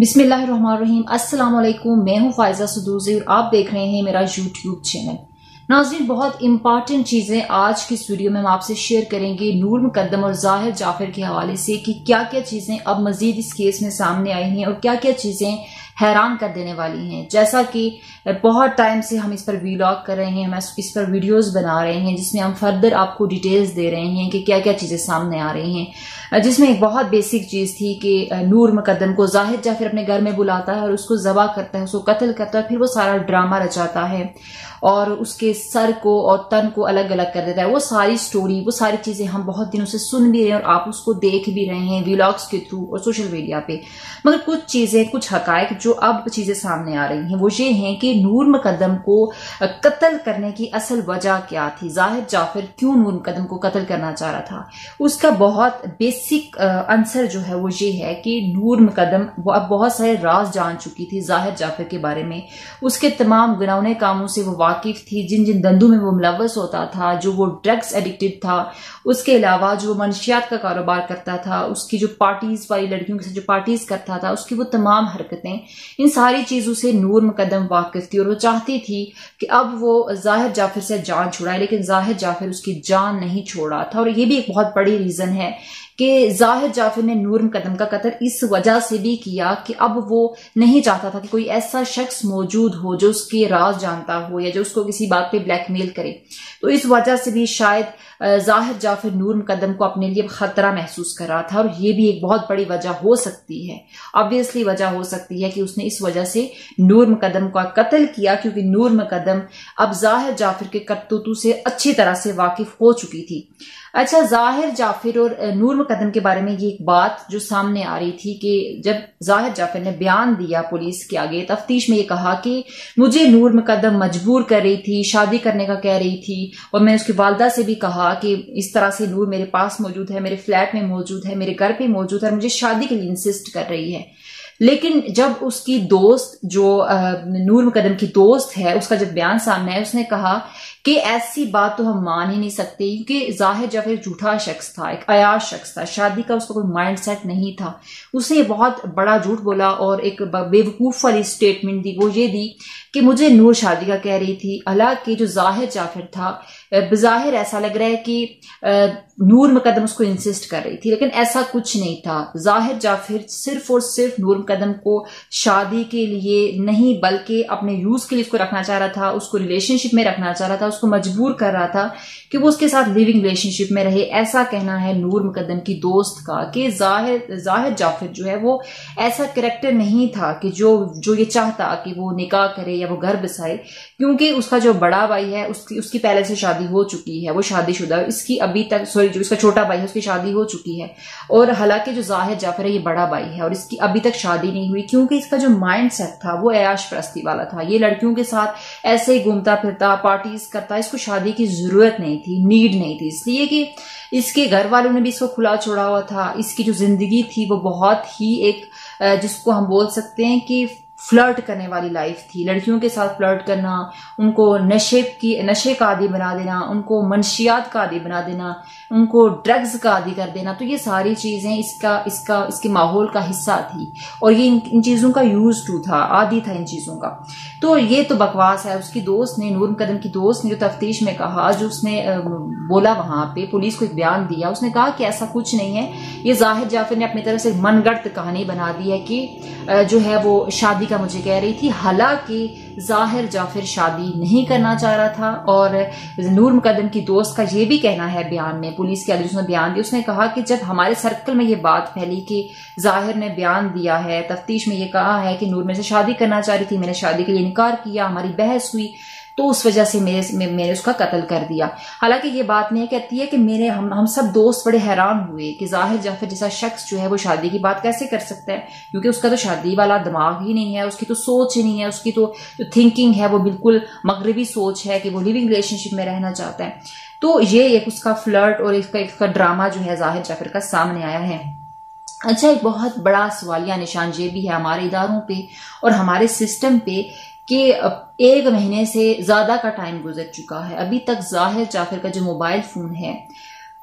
बिस्मिल्लाहिर्रहमानिर्रहीम। अस्सलाम वालेकुम। मैं हूं फायजा सदूसी और आप देख रहे हैं मेरा यूट्यूब चैनल। नाज़रीन, बहुत इंपॉर्टेंट चीजें आज की इस वीडियो में हम आपसे शेयर करेंगे नूर मुकद्दम और जाहिर जाफर के हवाले से कि क्या क्या चीजें अब मजीद इस केस में सामने आई हैं और क्या क्या चीजें हैरान कर देने वाली हैं। जैसा कि बहुत टाइम से हम इस पर वीलॉग कर रहे हैं, हम इस पर वीडियोस बना रहे हैं जिसमें हम फर्दर आपको डिटेल्स दे रहे हैं कि क्या क्या चीजें सामने आ रही हैं। जिसमें एक बहुत बेसिक चीज थी कि नूर मुकद्दम को जाहिर जाफर अपने घर में बुलाता है और उसको ज़बह करता है, उसको कत्ल करता है, फिर वो सारा ड्रामा रचाता है और उसके सर को और तन को अलग अलग कर देता है। वो सारी स्टोरी, वो सारी चीजें हम बहुत दिनों से सुन भी रहे हैं और आप उसको देख भी रहे हैं वीलॉग्स के थ्रू और सोशल मीडिया पे। मगर कुछ चीजें, कुछ हकायक जो अब चीजें सामने आ रही हैं वो ये हैं कि नूर मुकद्दम को कत्ल करने की असल वजह क्या थी। जाहिर जाफर क्यों नूर मुकद्दम को कत्ल करना चाह रहा था, उसका बहुत बेसिक आंसर जो है वो ये है कि नूर मुकद्दम वो अब बहुत सारे राज जान चुकी थी जाहिर जाफर के बारे में। उसके तमाम गुनाहों कामों से वो वाकिफ थी, जिन जिन धंधों में वो मुलव्वस होता था, जो वो ड्रग्स एडिक्टेड था, उसके अलावा जो मनशियात का कारोबार करता था, उसकी जो पार्टीज वाली लड़कियों के साथ जो पार्टीज करता था, उसकी वो तमाम हरकतें, इन सारी चीजों से नूर मुकद्दम वाकिफ थी और वो चाहती थी कि अब वो जाहिर जाफर से जान छुड़ाए। लेकिन जाहिर जाफर उसकी जान नहीं छोड़ा था और ये भी एक बहुत बड़ी रीजन है कि जाहिर जाफर ने नूर मुकद्दम का कत्ल इस वजह से भी किया कि अब वो नहीं चाहता था कि कोई ऐसा शख्स मौजूद हो जो उसके राज जानता हो या जो उसको किसी बात पे ब्लैकमेल करे। तो इस वजह से भी शायद जाहिर जाफर नूर मुकद्दम को अपने लिए खतरा महसूस कर रहा था और ये भी एक बहुत बड़ी वजह हो सकती है, ऑब्वियसली वजह हो सकती है कि उसने इस वजह से नूर मुकद्दम का कत्ल किया, क्योंकि नूर मुकद्दम अब जाहिर जाफर के करतूतों से अच्छी तरह से वाकिफ हो चुकी थी। अच्छा, जाहिर जाफर और नूर मुकद्दम के बारे में ये एक बात जो सामने आ रही थी कि जब जाहिर जाफर ने बयान दिया पुलिस के आगे तफ्तीश में, ये कहा कि मुझे नूर मुकद्दम मजबूर कर रही थी, शादी करने का कह रही थी और मैं उसकी वालदा से भी कहा कि इस तरह से नूर मेरे पास मौजूद है, मेरे फ्लैट में मौजूद है, मेरे घर पे मौजूद है, मुझे शादी के लिए इंसिस्ट कर रही है। लेकिन जब उसकी दोस्त जो नूर मुकद्दम की दोस्त है, उसका जब बयान सामने आया, उसने कहा कि ऐसी बात तो हम मान ही नहीं सकते क्योंकि जाहिर जाफर एक झूठा शख्स था, एक अयाश शख्स था, शादी का उसका कोई माइंडसेट नहीं था। उसने ये बहुत बड़ा झूठ बोला और एक बेवकूफ वाली स्टेटमेंट दी, वो ये दी कि मुझे नूर शादी का कह रही थी। हालांकि जो जाहिर जाफर था, बज़ाहिर ऐसा लग रहा है कि नूर मुकद्दम उसको इंसिस्ट कर रही थी, लेकिन ऐसा कुछ नहीं था। जाहिर जाफर सिर्फ और सिर्फ नूर मुकद्दम को शादी के लिए नहीं बल्कि अपने यूज के लिए उसको रखना चाह रहा था, उसको रिलेशनशिप में रखना चाह रहा था, उसको मजबूर कर रहा था कि वो उसके साथ लिविंग रिलेशनशिप में रहे। ऐसा कहना है नूर मुकद्दम की दोस्त का कि जाहिर जाफर जो है वो ऐसा कैरेक्टर नहीं था कि जो ये चाहता कि वो निकाह करे या वो घर बसाए, क्योंकि उसका जो बड़ा भाई है उसकी पहले से शादी हो चुकी है, वो शादीशुदा है। इसकी अभी तक जो इसका छोटा भाई है उसकी शादी हो चुकी है और हालांकि जो जाहिर जाफर है ये बड़ा भाई है और इसकी अभी तक शादी नहीं हुई, क्योंकि इसका जो माइंड सेट था वो ऐश परस्ती वाला था। ये लड़कियों के साथ ऐसे ही घूमता फिरता, पार्टीज करता, इसको शादी की जरूरत नहीं थी, नीड नहीं थी, इसलिए कि इसके घर वालों ने भी इसको खुला छोड़ा हुआ था। इसकी जो जिंदगी थी वो बहुत ही एक जिसको हम बोल सकते हैं कि फ्लर्ट करने वाली लाइफ थी। लड़कियों के साथ फ्लर्ट करना, उनको नशे का आदी बना देना, उनको मनशियात का आदी बना देना, उनको ड्रग्स का आदी कर देना, तो ये सारी चीजें इसके माहौल का हिस्सा थी और ये इन चीजों का यूज टू था, आदी था इन चीजों का। तो ये तो बकवास है। उसकी दोस्त ने, नूर मुकद्दम की दोस्त ने जो तफ्तीश में कहा, जो उसने बोला वहां पे पुलिस को एक बयान दिया, उसने कहा कि ऐसा कुछ नहीं है, ये जाहिर जाफर ने अपनी तरफ से मनगढ़ंत कहानी बना दी है कि जो है वो शादी का मुझे कह रही थी। हालांकि जाहिर जाफर शादी नहीं करना चाह रहा था और नूर मुकद्दम की दोस्त का ये भी कहना है बयान में, पुलिस के आगे उसने बयान दिया, उसने कहा कि जब हमारे सर्कल में ये बात फैली कि जाहिर ने बयान दिया है, तफ्तीश में ये कहा है कि नूर मेरे से शादी करना चाह रही थी, मैंने शादी के लिए इनकार किया, हमारी बहस हुई, तो उस वजह से मैंने उसका कत्ल कर दिया। हालांकि ये बात नहीं कहती है कि हम सब दोस्त बड़े हैरान हुए कि जाहिर जाफर जैसा शख्स जो है वो शादी की बात कैसे कर सकता है, क्योंकि उसका तो शादी वाला दिमाग ही नहीं है, उसकी तो सोच ही नहीं है, उसकी तो जो थिंकिंग है वो बिल्कुल मगरबी सोच है कि वो लिविंग रिलेशनशिप में रहना चाहता है। तो ये एक उसका फ्लर्ट और इसका ड्रामा जो है जाहिर जाफर का सामने आया है। अच्छा, एक बहुत बड़ा सवालिया निशान ये भी है हमारे इदारों पे और हमारे सिस्टम पे कि 1 महीने से ज्यादा का टाइम गुजर चुका है, अभी तक जाहिर जाफर का जो मोबाइल फोन है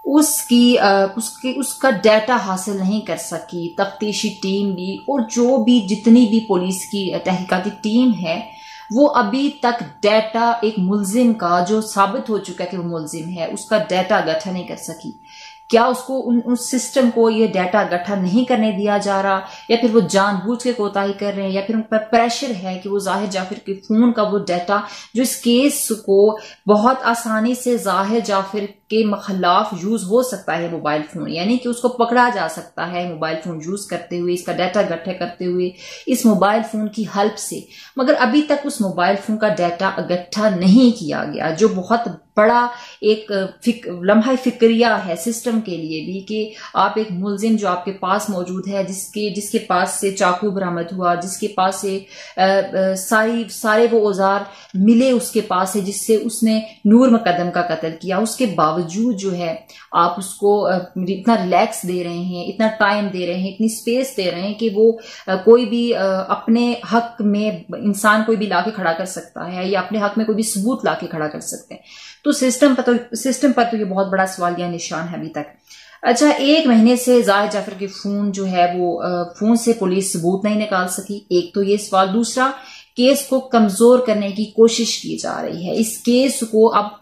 उसका डाटा हासिल नहीं कर सकी। तफ्तीशी टीम भी और जो भी जितनी भी पुलिस की तहकीकाती टीम है वो अभी तक डाटा एक मुलजिम का जो साबित हो चुका है कि वो मुलजिम है उसका डाटा इकट्ठा नहीं कर सकी। क्या उसको उस सिस्टम को ये डाटा इकट्ठा नहीं करने दिया जा रहा, या फिर वो जानबूझ के कोताही कर रहे हैं, या फिर उन पर प्रेशर है कि वो जाहिर जाफिर के फोन का वो डाटा जो इस केस को बहुत आसानी से जाहिर जाफिर के खिलाफ यूज हो सकता है मोबाइल फोन, यानी कि उसको पकड़ा जा सकता है मोबाइल फोन यूज करते हुए, इसका डाटा इकट्ठा करते हुए इस मोबाइल फोन की हेल्प से। मगर अभी तक उस मोबाइल फोन का डाटा इकट्ठा नहीं किया गया, जो बहुत बड़ा एक लम्हा फिक्रिया है सिस्टम के लिए भी कि आप एक मुलजिम जो आपके पास मौजूद है, जिसके पास से चाकू बरामद हुआ, जिसके पास से सारे वो औजार मिले उसके पास है जिससे उसने नूर मुकद्दम का कत्ल किया, उसके बावजूद जो है आप उसको इतना रिलैक्स दे रहे हैं, इतना टाइम दे रहे हैं, इतनी स्पेस दे रहे हैं कि वो कोई भी अपने हक में इंसान कोई भी लाके खड़ा कर सकता है या अपने हक में कोई भी सबूत लाके खड़ा कर सकते हैं। तो सिस्टम पर तो ये बहुत बड़ा सवालिया निशान है अभी तक। अच्छा, 1 महीने से जाहिर जाफर के फोन जो है वो फोन से पुलिस सबूत नहीं निकाल सकी। एक तो ये सवाल। दूसरा, केस को कमजोर करने की कोशिश की जा रही है। इस केस को अब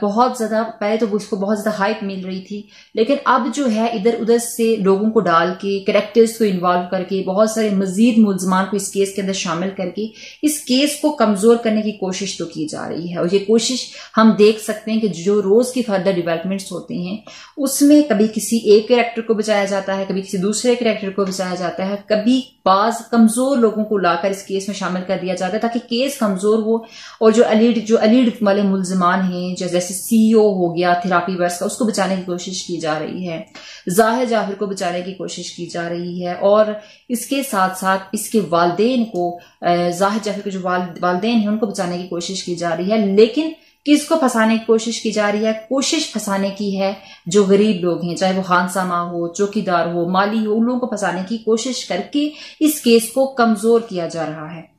बहुत ज्यादा, पहले तो इसको बहुत ज्यादा हाइप मिल रही थी, लेकिन अब जो है इधर उधर से लोगों को डाल के, कैरेक्टर्स को इन्वॉल्व करके, बहुत सारे मजीद मुलजमान को इस केस के अंदर शामिल करके इस केस को कमजोर करने की कोशिश तो की जा रही है। और ये कोशिश हम देख सकते हैं कि जो रोज की फर्दर डेवलपमेंट्स होती हैं उसमें कभी किसी एक कैरेक्टर को बचाया जाता है, कभी किसी दूसरे कैरेक्टर को बचाया जाता है, कभी बाज कमजोर लोगों को लाकर इस केस में शामिल कर दिया जाता है ताकि केस कमजोर हो। और जो अलीड वाले मुलजमान हैं, जैसे सीईओ हो गया थेरापी वर्स का, उसको बचाने की कोशिश की जा रही है, जाहिर जाफिर को बचाने की कोशिश की जा रही है, और इसके साथ साथ इसके वालिदैन को, जाहिर जाफिर के जो वालिदैन हैं उनको बचाने की कोशिश की जा रही है। लेकिन किसको फंसाने की कोशिश की जा रही है? कोशिश फंसाने की है जो गरीब लोग हैं, चाहे वो खानसामा हो, चौकीदार हो, माली हो, उन लोगों को फंसाने की कोशिश करके इस केस को कमजोर किया जा रहा है।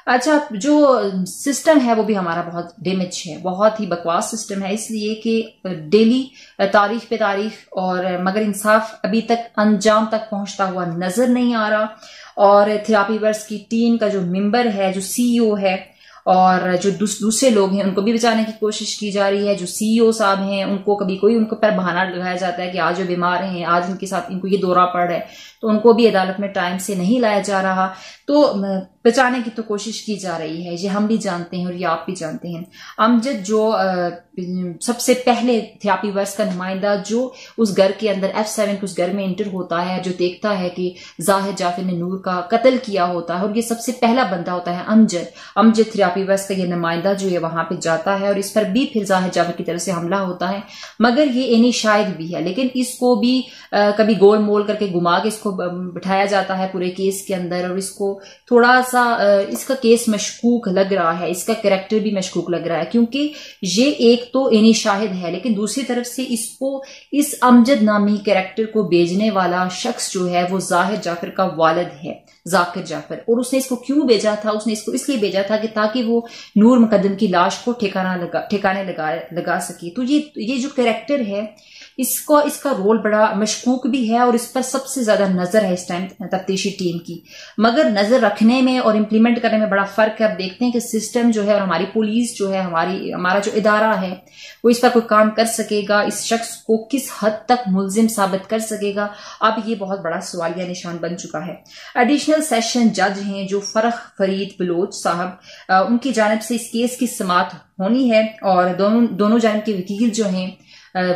अच्छा, जो सिस्टम है वो भी हमारा बहुत डैमेज है, बहुत ही बकवास सिस्टम है, इसलिए कि डेली तारीख पे तारीख और मगर इंसाफ अभी तक अंजाम तक पहुंचता हुआ नजर नहीं आ रहा। और थेरापी वर्स की टीम का जो मेंबर है, जो सीईओ है, और जो दूसरे लोग हैं उनको भी बचाने की कोशिश की जा रही है। जो सीईओ साहब हैं उनको कभी कोई उनको पर बहाना लगाया जाता है कि आज जो बीमार हैं, आज इनके साथ इनको ये दौरा पड़ रहा है, तो उनको भी अदालत में टाइम से नहीं लाया जा रहा। तो बचाने की तो कोशिश की जा रही है, ये हम भी जानते हैं और ये आप भी जानते हैं। अमजद जो सबसे पहले थेरापी वर्स का नुमाइंदा जो उस घर के अंदर F7 उस घर में एंटर होता है, जो देखता है कि जाहिर जाफिर ने नूर का कत्ल किया होता है, और ये सबसे पहला बंदा होता है अमजद थेरापी वर्स का ये नुमाइंदा जो ये वहां पे जाता है, और इस पर भी फिर जाहिर जाफिर की तरफ से हमला होता है। मगर ये एनी शायद भी है, लेकिन इसको भी कभी गोल मोल करके घुमा के इसको बिठाया जाता है पूरे केस के अंदर, और इसको थोड़ा सा इसका केस मशकूक लग रहा है, इसका कैरेक्टर भी मशकूक लग रहा है, क्योंकि ये एक तो एनी शाहिद है, लेकिन दूसरी तरफ से इसको इस अमजद नामी कैरेक्टर को भेजने वाला शख्स जो है वो जाहिर जाफिर का वालिद है, जाकिर जाफर। और उसने इसको क्यों भेजा था? उसने इसको इसलिए भेजा था कि ताकि वो नूर मुकद्दम की लाश को ठिकाने लगा सके। तो ये जो कैरेक्टर है इसका रोल बड़ा मशकूक भी है, और इस पर सबसे ज्यादा नजर है इस टाइम तफ्तीशी टीम की। मगर नजर रखने में और इम्प्लीमेंट करने में बड़ा फर्क है। अब देखते हैं कि सिस्टम जो है और हमारी पुलिस जो है, हमारा जो इदारा है, वो इस पर कोई काम कर सकेगा, इस शख्स को किस हद तक मुलजिम साबित कर सकेगा। अब ये बहुत बड़ा सवालिया निशान बन चुका है। एडिशनल सेशन जज हैं जो फरीद बलोच साहब, उनकी जानिब से इस केस की समाअत होनी है, और दोनों जानिब के वकील जो हैं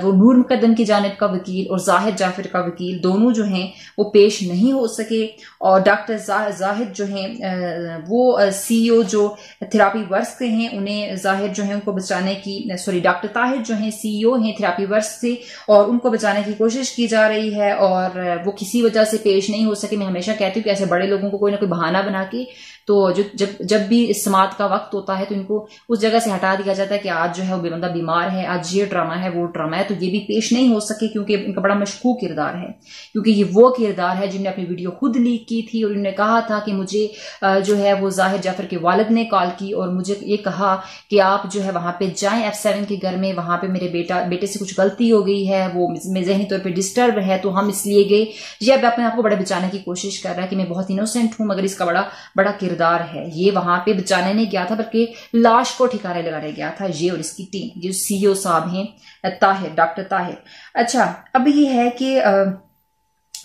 वो नूर मुकद्दम की जानिब का वकील और जाहिद जाफिर का वकील दोनों जो हैं वो पेश नहीं हो सके। और डॉक्टर जाहिद जो हैं वो सीईओ जो थेरापी वर्स के हैं, उन्हें जाहिद जो है उनको बचाने की डॉक्टर ताहिर जो हैं सीईओ हैं थेरापी वर्स से, और उनको बचाने की कोशिश की जा रही है, और वो किसी वजह से पेश नहीं हो सके। मैं हमेशा कहती हूँ कि ऐसे बड़े लोगों को कोई ना कोई बहाना बना के, तो जब भी इस समाअत का वक्त होता है तो इनको उस जगह से हटा दिया जाता है कि आज जो है वो बंदा बीमार है, आज ये ड्रामा है, वो ड्रामा फरमाया तो ये भी पेश नहीं हो सके क्योंकि इनका बड़ा मशकूक किरदार है, क्योंकि ये वो किरदार है जिनने अपनी वीडियो खुद लीक की थी और उन्होंने कहा था कि मुझे जो है वो जाहिर जाफर के वालिद ने कॉल की और मुझे ये कहा कि आप जो है वहां पे जाएं F7 के घर में, वहां पे मेरे बेटे से कुछ गलती हो गई है, वो जहनी तौर पे डिस्टर्ब है, तो हम इसलिए गए। ये अब अपने आप को बड़ा बचाने की कोशिश कर रहा है कि मैं बहुत इनोसेंट हूं, मगर इसका बड़ा बड़ा किरदार है। ये वहां पे बचाने नहीं गया था बल्कि लाश को ठिकाने लगाने गया था, ये और इसकी टीम, जो CEO साहब हैं ताहिर, डॉक्टर ताहिर। अच्छा, अब ये है कि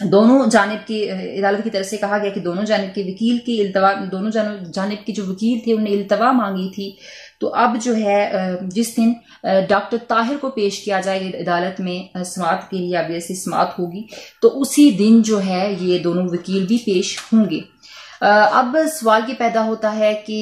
दोनों जानिब की अदालत की तरफ से कहा गया कि दोनों जानिब के वकील की इल्तवा, दोनों जानिब के जो वकील थे उन्होंने इल्तवा मांगी थी। तो अब जो है जिस दिन डॉक्टर ताहिर को पेश किया जाएगा अदालत में समाअत के लिए, अब ऐसी समाअत होगी, तो उसी दिन जो है ये दोनों वकील भी पेश होंगे। अब सवाल ये पैदा होता है कि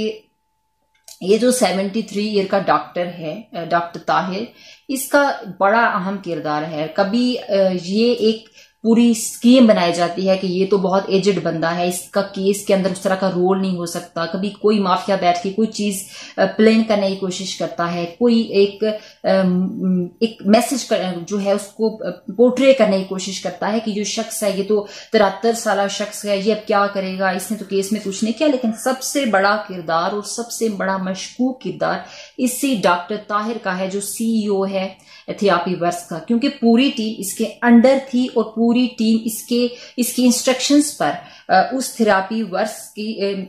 ये जो 73 ईयर का डॉक्टर है, डॉक्टर ताहिर, इसका बड़ा अहम किरदार है। कभी ये एक पूरी स्कीम बनाई जाती है कि ये तो बहुत एजेड बंदा है, इसका केस के अंदर उस तरह का रोल नहीं हो सकता। कभी कोई माफिया बैठ के कोई चीज प्लान करने की कोशिश करता है, कोई एक मैसेज जो है उसको पोर्ट्रे करने की कोशिश करता है कि जो शख्स है ये तो 73 साल शख्स है, ये अब क्या करेगा, इसने तो केस में कुछ नहीं किया। लेकिन सबसे बड़ा किरदार और सबसे बड़ा मशकूक किरदार इसी डॉक्टर ताहिर का है, जो CEO है थेरापी वर्क्स का, क्योंकि पूरी टीम इसके अंडर थी और पूरी टीम इसकी इंस्ट्रक्शंस पर उस थेरापी वर्क्स की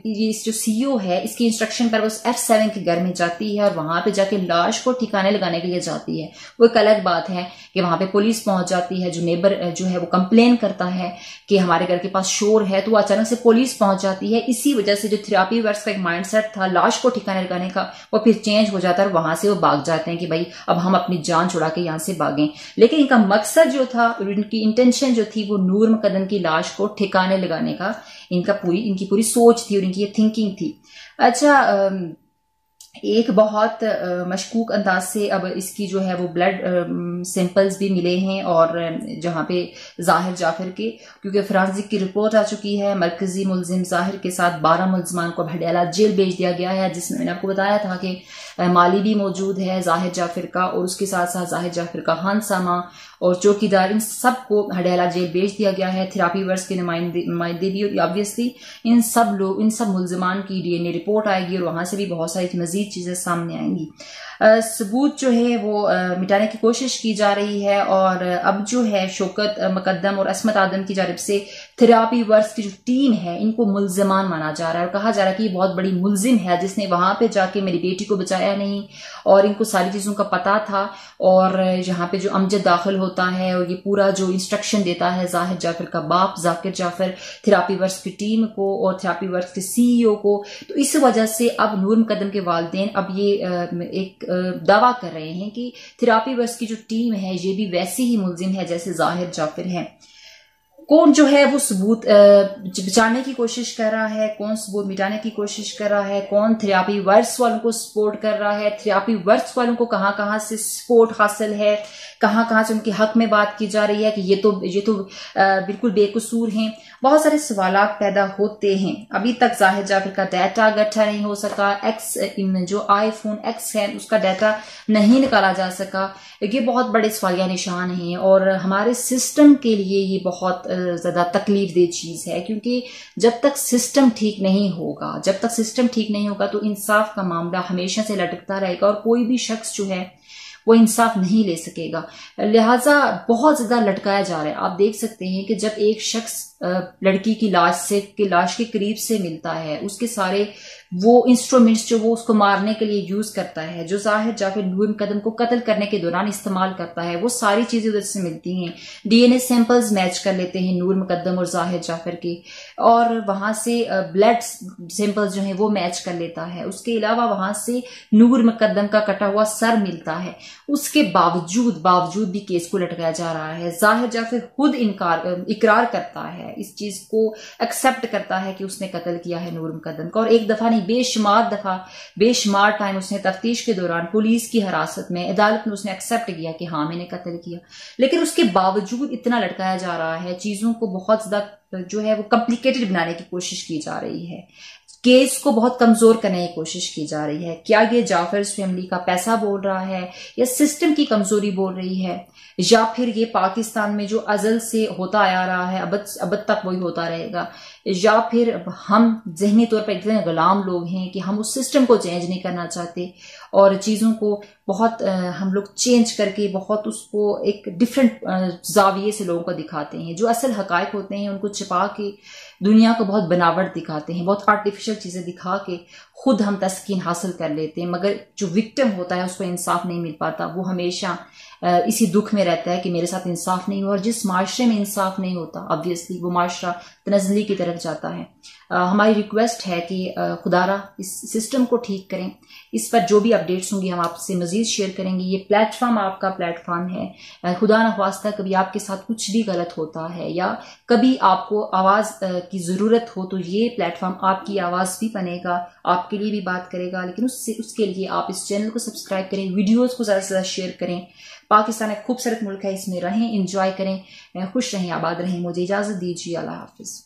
ये जो CEO है इसकी इंस्ट्रक्शन पर उस F7 के घर में जाती है और वहां पे जाके लाश को ठिकाने लगाने के लिए जाती है। वो एक अलग बात है कि वहां पे पुलिस पहुंच जाती है, जो नेबर जो है वो कंप्लेन करता है कि हमारे घर के पास शोर है, तो अचानक से पुलिस पहुंच जाती है। इसी वजह से जो थेरापी वर्क्स का एक माइंडसेट था लाश को ठिकाने लगाने का, वो फिर चेंज हो जाता है और वहां से वो भाग जाते हैं कि भाई अब हम अपनी जान छुड़ा के यहां से भागें। लेकिन इनका मकसद जो था, इनकी इंटेंशन जो थी, वो नूर मुकद्दम की लाश को ठिकाने लगाने का इनकी पूरी सोच थी और इनकी ये थिंकिंग थी। अच्छा, एक बहुत मशकूक अंदाज से अब इसकी जो है वो ब्लड सैंपल्स भी मिले हैं, और जहां पे जाहिर जाफर के, क्योंकि फॉरेंसिक की रिपोर्ट आ चुकी है, मरकजी मुलजिम जाहिर के साथ 12 मुलजमान को हडियाला जेल भेज दिया गया है, जिसमें मैंने आपको बताया था कि माली भी मौजूद है जाहिर जाफर का, और उसके साथ साथ जाहिर जाफर का खानसामा और चौकीदार, इन सबको हडियाला जेल भेज दिया गया है। थेरापी वर्क्स के नुमाइंदे भी, ऑब्वियसली इन सब मुलजमान की DNA रिपोर्ट आएगी और वहां से भी बहुत सारी मजीद चीजें सामने आएंगी। सबूत जो है वो मिटाने की कोशिश की जा रही है, और अब जो है शौकत मुकद्दम और असमत आदम की जानिब से थेरापी वर्क्स की जो टीम है इनको मुलजमान माना जा रहा है और कहा जा रहा है कि ये बहुत बड़ी मुलजिम है जिसने वहां पे जाके मेरी बेटी को बचाया नहीं, और इनको सारी चीजों का पता था। और यहाँ पे जो अमजद दाखिल होता है और ये पूरा जो इंस्ट्रक्शन देता है जाहिर जाफर का बाप जाकिर जाफर थेरापी वर्क्स की टीम को और थेरापी वर्क्स के CEO को, तो इस वजह से अब नूर मुकद्दम के वालिदैन अब ये एक दावा कर रहे हैं कि थेरापी वर्क्स की जो टीम है ये भी वैसी ही मुलजिम है जैसे जाहिर जाफर है। कौन जो है वो सबूत बचाने की कोशिश कर रहा है, कौन सबूत मिटाने की कोशिश कर रहा है, कौन थेरापी वर्क्स वालों को सपोर्ट कर रहा है, थेरापी वर्क्स वालों को कहां कहां से सपोर्ट हासिल है, कहां कहां से उनके हक में बात की जा रही है कि ये तो बिल्कुल बेकसूर हैं। बहुत सारे सवालात पैदा होते हैं। अभी तक जाहिर जाफर का डाटा इकट्ठा नहीं हो सका, जो iPhone X है उसका डाटा नहीं निकाला जा सका। ये बहुत बड़े सवालिया निशान हैं और हमारे सिस्टम के लिए ये बहुत ज्यादा तकलीफ दे चीज है, क्योंकि जब तक सिस्टम ठीक नहीं होगा तो इंसाफ का मामला हमेशा से लटकता रहेगा और कोई भी शख्स जो है वो इंसाफ नहीं ले सकेगा। लिहाजा बहुत ज्यादा लटकाया जा रहा है। आप देख सकते हैं कि जब एक शख्स लड़की की लाश के करीब से मिलता है, उसके सारे वो इंस्ट्रूमेंट्स जो वो उसको मारने के लिए यूज करता है, जो जाहिर जाफर नूर मुकद्दम को कत्ल करने के दौरान इस्तेमाल करता है, वो सारी चीजें उधर से मिलती हैं। DNA सैंपल्स मैच कर लेते हैं नूर मुकद्दम और जाहिर जाफर के, और वहां से ब्लड सैंपल्स जो है वो मैच कर लेता है। उसके अलावा वहां से नूर मुकद्दम का कटा हुआ सर मिलता है। उसके बावजूद भी केस को लटकाया जा रहा है। जाहिर जाफर खुद इकरार करता है, इस चीज को एक्सेप्ट करता है कि उसने कत्ल किया है नूर मुकद्दम का, और एक दफा नहीं बेशुमार टाइम उसने तफ्तीश के दौरान पुलिस की हिरासत में अदालत में उसने एक्सेप्ट किया कि हाँ मैंने कत्ल किया। लेकिन उसके बावजूद इतना लटकाया जा रहा है, चीजों को बहुत ज्यादा जो है वो कॉम्प्लिकेटेड बनाने की कोशिश की जा रही है। केस को बहुत कमजोर करने की कोशिश की जा रही है। क्या ये जाफर्स फैमिली का पैसा बोल रहा है या सिस्टम की कमजोरी बोल रही है, या फिर ये पाकिस्तान में जो अजल से होता आ रहा है अब तक वही होता रहेगा, या फिर हम जहनी तौर पर इतने गुलाम लोग हैं कि हम उस सिस्टम को चेंज नहीं करना चाहते और चीजों को बहुत हम लोग चेंज करके बहुत उसको एक डिफरेंट जाविये से लोगों को दिखाते हैं। जो असल हकायक होते हैं उनको छिपा के दुनिया को बहुत बनावट दिखाते हैं, बहुत आर्टिफिशियल चीजें दिखा के खुद हम तस्कीन हासिल कर लेते हैं, मगर जो विक्टिम होता है उसको इंसाफ नहीं मिल पाता। वो हमेशा इसी दुख में रहता है कि मेरे साथ इंसाफ नहीं हुआ, और जिस माशरे में इंसाफ नहीं होता ऑब्वियसली वो माशरा तनज़ली की तरफ जाता है। हमारी रिक्वेस्ट है कि खुदारा इस सिस्टम को ठीक करें। इस पर जो भी अपडेट्स होंगी हम आपसे मजीद शेयर करेंगे। ये प्लेटफॉर्म आपका प्लेटफॉर्म है। खुदा न ख्वास्ता कभी आपके साथ कुछ भी गलत होता है या कभी आपको आवाज की जरूरत हो तो ये प्लेटफॉर्म आपकी आवाज भी बनेगा, आपके लिए भी बात करेगा। लेकिन उसके लिए आप इस चैनल को सब्सक्राइब करें, वीडियोज को ज्यादा से ज्यादा शेयर करें। पाकिस्तान एक खूबसूरत मुल्क है, इसमें रहें, इंजॉय करें, खुश रहें, आबाद रहें। मुझे इजाजत दीजिए। अल्लाह हाफिज।